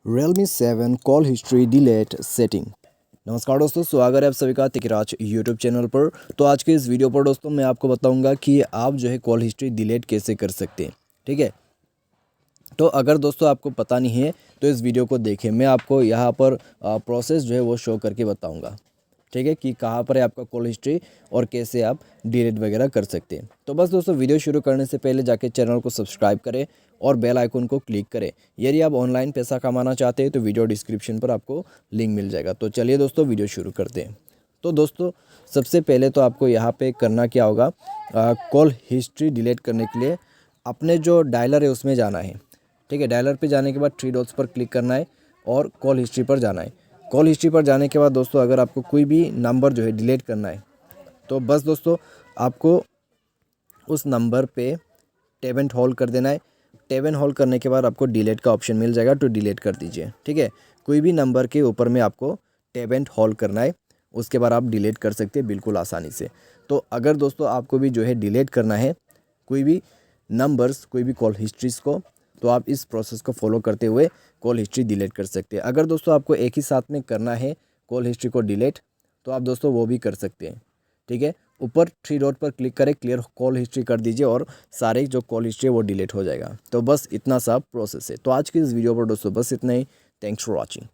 Realme 7 call history delete setting. नमस्कार दोस्तों, स्वागत है आप सभी का तिकराज यूट्यूब चैनल पर। तो आज के इस वीडियो पर दोस्तों मैं आपको बताऊंगा कि आप जो है कॉल हिस्ट्री डिलीट कैसे कर सकते हैं। ठीक है, तो अगर दोस्तों आपको पता नहीं है तो इस वीडियो को देखें। मैं आपको यहाँ पर प्रोसेस जो है वो शो करके बताऊँगा। ठीक है, कि कहाँ पर है आपका कॉल हिस्ट्री और कैसे आप डिलीट वगैरह कर सकते हैं। तो बस दोस्तों वीडियो शुरू करने से पहले जाके चैनल को सब्सक्राइब करें और बेल आइकन को क्लिक करें। यदि आप ऑनलाइन पैसा कमाना चाहते हैं तो वीडियो डिस्क्रिप्शन पर आपको लिंक मिल जाएगा। तो चलिए दोस्तों वीडियो शुरू करते हैं। तो दोस्तों सबसे पहले तो आपको यहाँ पे करना क्या होगा, कॉल हिस्ट्री डिलीट करने के लिए अपने जो डायलर है उसमें जाना है। ठीक है, डायलर पे जाने के बाद थ्री डॉट्स पर क्लिक करना है और कॉल हिस्ट्री पर जाना है। कॉल हिस्ट्री पर जाने के बाद दोस्तों अगर आपको कोई भी नंबर जो है डिलीट करना है तो बस दोस्तों आपको उस नंबर पे टैब एंड होल्ड कर देना है। टैब एंड होल्ड करने के बाद आपको डिलीट का ऑप्शन मिल जाएगा, तो डिलीट कर दीजिए। ठीक है, कोई भी नंबर के ऊपर में आपको टैब एंड होल्ड करना है, उसके बाद आप डिलीट कर सकते हैं बिल्कुल आसानी से। तो अगर दोस्तों आपको भी जो है डिलीट करना है कोई भी नंबर्स, कोई भी कॉल हिस्ट्रीज़ को, तो आप इस प्रोसेस को फॉलो करते हुए कॉल हिस्ट्री डिलीट कर सकते हैं। अगर दोस्तों आपको एक ही साथ में करना है कॉल हिस्ट्री को डिलीट, तो आप दोस्तों वो भी कर सकते हैं। ठीक है, ऊपर थ्री डॉट पर क्लिक करें, क्लियर कॉल हिस्ट्री कर दीजिए और सारे जो कॉल हिस्ट्री है वो डिलीट हो जाएगा। तो बस इतना सा प्रोसेस है। तो आज की इस वीडियो पर दोस्तों बस इतना ही। Thanks for watching.